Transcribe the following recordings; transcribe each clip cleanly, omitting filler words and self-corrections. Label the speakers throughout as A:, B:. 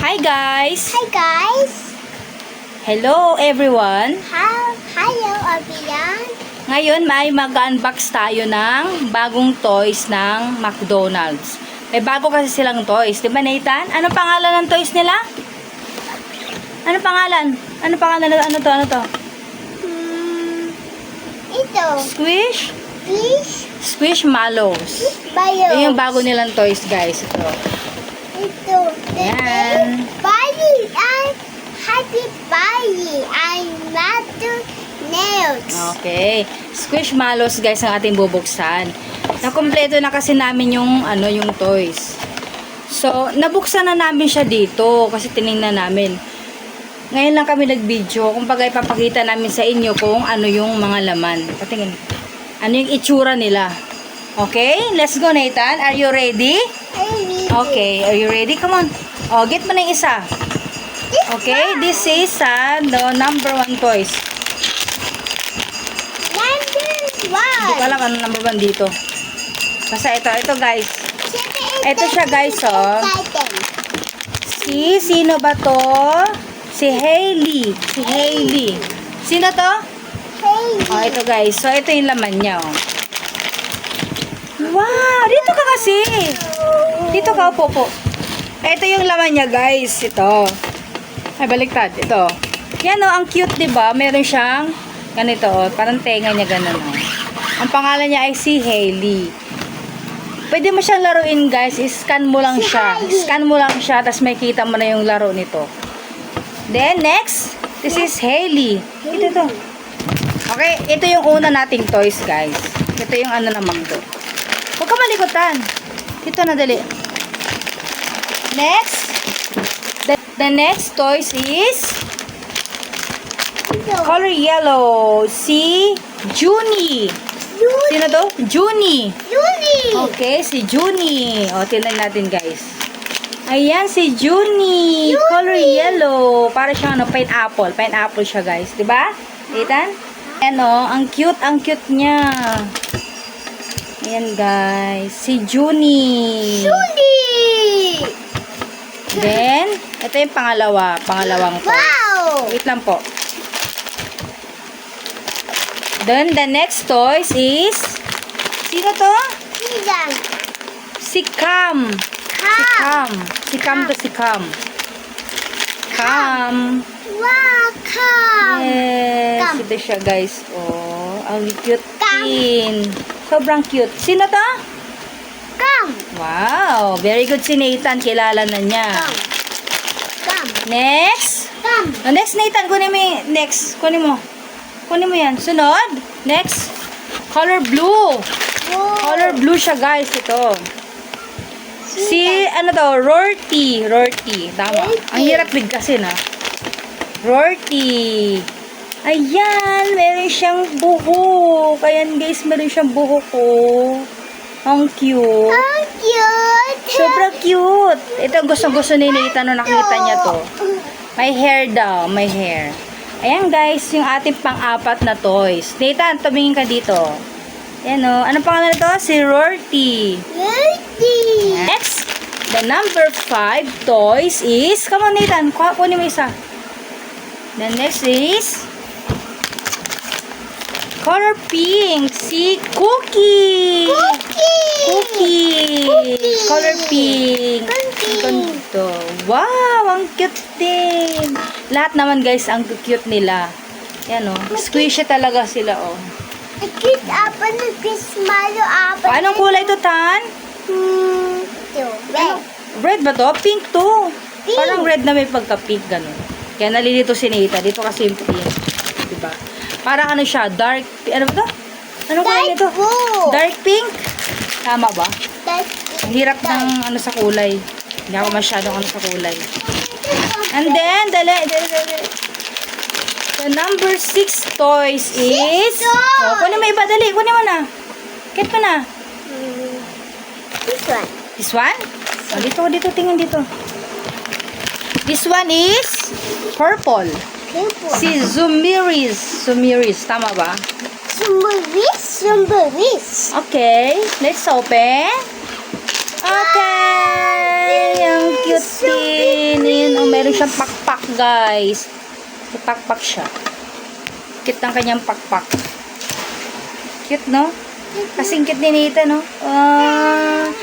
A: Hi guys!
B: Hi guys!
A: Hello everyone!
B: Hello everyone!
A: Ngayon may mag-unbox tayo ng bagong toys ng McDonald's. May bago kasi silang toys. Diba Nathan? Ano pangalan ng toys nila? Ano pangalan? Ano pangalan? Ano to?
B: Ito.
A: Squish?
B: Fish.
A: Squishmallows.
B: Bio.
A: Yung bago nilang toys guys. Ito.
B: Ito.
A: Ayan.
B: Bali. Happy Bali. I'm not nails.
A: Okay. Squishmallows guys ang ating bubuksan. Nakumpleto na kasi namin yung yung toys. So, nabuksan na namin siya dito kasi tiningnan namin. Ngayon lang kami nag-video. Kumbaga ipapakita namin sa inyo kung ano yung mga laman. Patingin. Ano yung itsura nila. Okay? Let's go Nathan. Are you ready? Okay. Are you ready? Come on. Oh, get mo na yung isa. Okay? This is the number 1 toys. Hindi ko alam ano number 1 dito. Basta ito guys. Ito siya guys, oh. Sino ba to? Si Hailey. Si Hailey. Sino to? Oh, ito guys. So, ito yung laman niya, oh. Wow! Dito ka kasi. Dito ka, po. Ito yung laman niya, guys. Ito. Ay, baliktad. Ito. Yan, oh. Ang cute, diba? Meron siyang ganito, oh. Parang tenga niya, ganun, oh. Ang pangalan niya ay si Hailey. Pwede mo siyang laruin, guys. I-scan mo lang siya. Scan mo lang siya, tapos may kita mo na yung laro nito. Then, next. This is Hailey. Ito. Okay, ito yung una nating toys, guys. Ito yung ano naman to. Huwag ka malikutan. Ito na, dali. Next. The next toys is color yellow. Si Junie. Sino to? Junie. Okay, si Junie. O, tingnan natin, guys. Ayan, si Junie. Color yellow. Para siyang pineapple. Pineapple siya, guys. Diba? Ethan? Ano, ang cute niya. Ayan, guys. Si Junie. Then, ito yung pangalawang toy.
B: Wow!
A: Wait lang po. Then, the next toys is, sino to? Si Cam. Si Cam.
B: Welcome!
A: Yes.
B: Cam.
A: Ito siya, guys. Oh, ang cute din. Sobrang cute. Sino to?
B: Come!
A: Wow. Very good si Nathan. Kilala na niya.
B: Come!
A: Next.
B: Come!
A: Oh, next, Nathan. Kunin mo yung next. Kunin mo yan. Sunod. Next. Color blue. Color blue siya, guys. Ito. Si, ano to? Rorty. Tama. Ang hirap bigkasin, ha? Rorty. Ayan. Meron siyang buhok. Ayan, guys. Meron siyang buhok, oh. Ang cute.
B: Ang cute!
A: Sobrang cute. Ito ang gusto ni Nathan nung nakita niya to. May hair daw. May hair. Ayan, guys. Yung ating pang-apat na toys. Nathan, tumingin ka dito. Ayan, oh. Anong pangalan nito? Si Rorty. Next, the number 5 toys is, come on Nathan, kunin mo isa. The next is color pink, si Cookie. Color pink. Ganito. Wow, ang cute din. Lahat naman guys, ang cute nila. Yan oh, squishy talaga sila oh. Anong kulay to, Tan?
B: Red.
A: Red ba to? Pink to. Parang red na may pagka-pink, ganun. Kaya nalilito si Nita. Dito kasi yung pink. Diba? Parang ano siya, dark, ano ba to? Anong kulay nito? Dark pink? Tama ba? Ang hirap ng ano sa kulay. Hindi ako masyadong ano sa kulay. And then, the number 6 toys is, oh, kunin mo iba, dali. Kunin mo na. Get mo na. This one? Oh, dito, tingin dito. This one is purple. Si Zumiris. Tama ba?
B: Sumberis.
A: Okay, let's open. Okay, ang cute din. Yun, siyang pakpak, guys. May pakpak siya. Cute ang kanyang pakpak. Cute, no? Kasing cute ni Nita, no?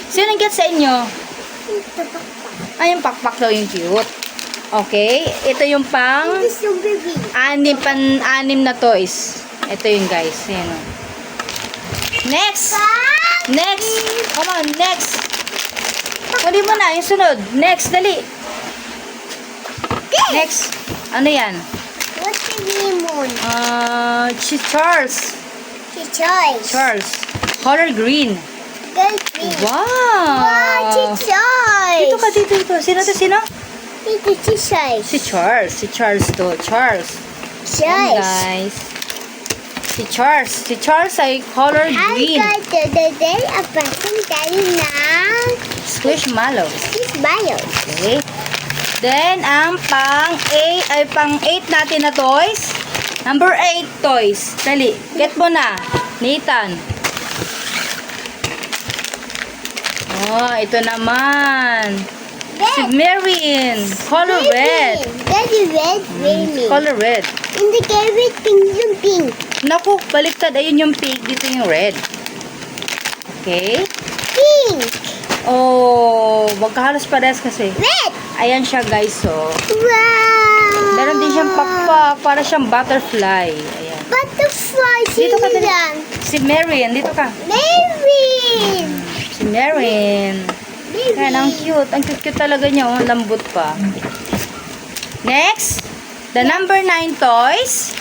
A: Sino ang cute sa inyo? Ay, yung pakpak daw yung cute. Okay. Ito yung pang
B: This is baby.
A: anim na toys. Ito yung guys. Yan, o. Next! Next! Come on, next! Huli mo na, yung sunod. Next, dali. Next. Ano yan?
B: What's the lemon?
A: Si Charles.
B: The choice.
A: Charles. Color green.
B: Good green.
A: Wow!
B: Wow, the choice.
A: Dito ka, dito. Sino to, sino?
B: Ito si choice.
A: Si Charles. Si Charles to. Charles. Yan,
B: Choice.
A: guys. Si Charles. Si Charles ay color
B: I
A: green.
B: got the day a person dali ng
A: Squishmallows.
B: this bio.
A: Okay. Then, ang pang 8 natin na toys. Number 8 toys. Dali. Get mo na. Nathan. Oh, ito naman. Si Marian. Color red.
B: Very red, baby.
A: Color red.
B: Hindi kay red, pink yung pink.
A: Naku, baliktad. Ayun yung pink. Dito yung red. Okay.
B: Pink.
A: Oh, magkahalos parehas kasi.
B: Red.
A: Ayan siya, guys. So,
B: Wow.
A: meron din siyang pakpak. Para siyang butterfly. Ayan.
B: Butterfly.
A: Dito ka,
B: Sino
A: dali.
B: yan?
A: Si Marian. Dito ka.
B: Baby.
A: Si Marian.
B: Baby.
A: Ayan, ang cute. Ang cute talaga niya. Oh, lambot pa. Next. The number 9 toys.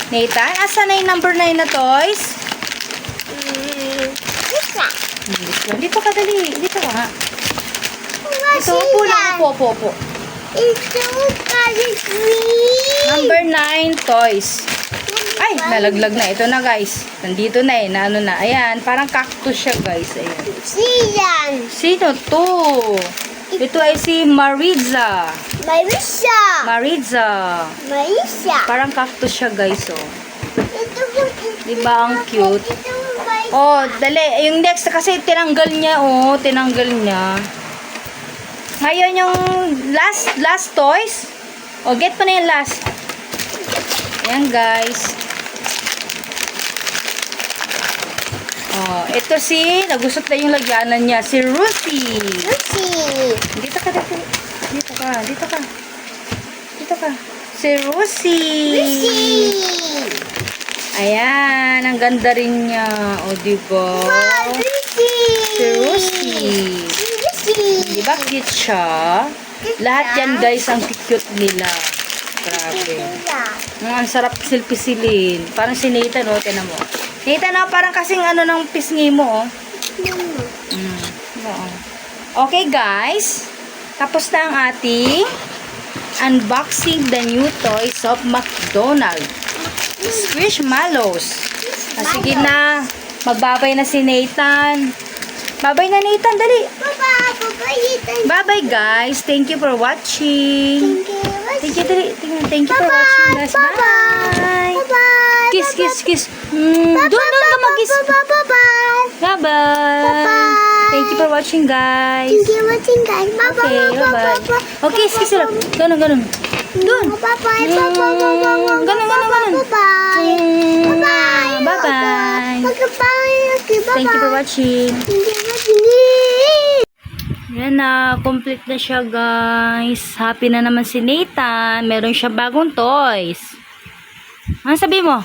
A: Nathan, asan na yung number 9 na toys?
B: Isa.
A: This one. Dito ka, dali. Dito ka, ha? Dito,
B: What's
A: upo lang.
B: yan?
A: Upo.
B: Ito color green.
A: Number 9 toys. Ay, nalaglag na. Ito na, guys. Nandito na eh. Na ano na. Ayan, parang cactus siya, guys. Ayan.
B: Siyan.
A: Sino to? Ito ay si Maritza.
B: Marisa.
A: Maritza.
B: Marisa.
A: Parang cactus siya, guys, oh.
B: Ito yung
A: Diba ang cute?
B: Ito yung Marisa.
A: Oh, dali. Yung next, kasi tinanggal niya, oh. Tinanggal niya. Ngayon, yung last toys. Oh, get pa na yung last. Ayan, guys. Oh, ito si, nagusot na yung lagyanan niya, si Ruthie.
B: Lucy.
A: Dito ka, dito. Dito ka, dito ka. Dito ka. Si Ruthie.
B: Lucy.
A: Ayan, ang ganda rin niya. O, diba?
B: Wow, Lucy.
A: Si Ruthie.
B: Lucy.
A: Diba cute siya? Lahat yan, guys, ang cute nila. Grabe. Ang sarap silpisilin. Parang si Nathan, oh, tinan mo. Nathan, oh, parang kasing ano ng pisngi mo, oh. Oo. Okay, guys. Tapos na ang ating unboxing the new toys of McDonald's. Squishmallows. Sige na. Magbabay na si Nathan. Babay na, Nathan. Dali.
B: Bye-bye.
A: Bye-bye, guys. Thank you for watching.
B: Thank you.
A: Thank you, dali. Thank you for watching, guys. Bye.
B: Bye-bye.
A: Kiss, kiss, kiss. Doon ka mag-kiss.
B: Bye-bye.
A: Bye-bye. Thank you for watching, guys.
B: Thank you for watching, guys. Bye-bye.
A: Okay, bye-bye. Okay, kiss sila. Ganun. Doon.
B: Bye-bye.
A: Ganun.
B: Bye-bye. Bye-bye.
A: Bye-bye.
B: Bye-bye.
A: Thank you for watching.
B: Thank you for watching.
A: Yan na, complete na siya, guys. Happy na naman si Nathan. Meron siya bagong toys. Ano sabi mo?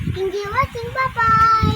B: Thank you for watching. Bye-bye.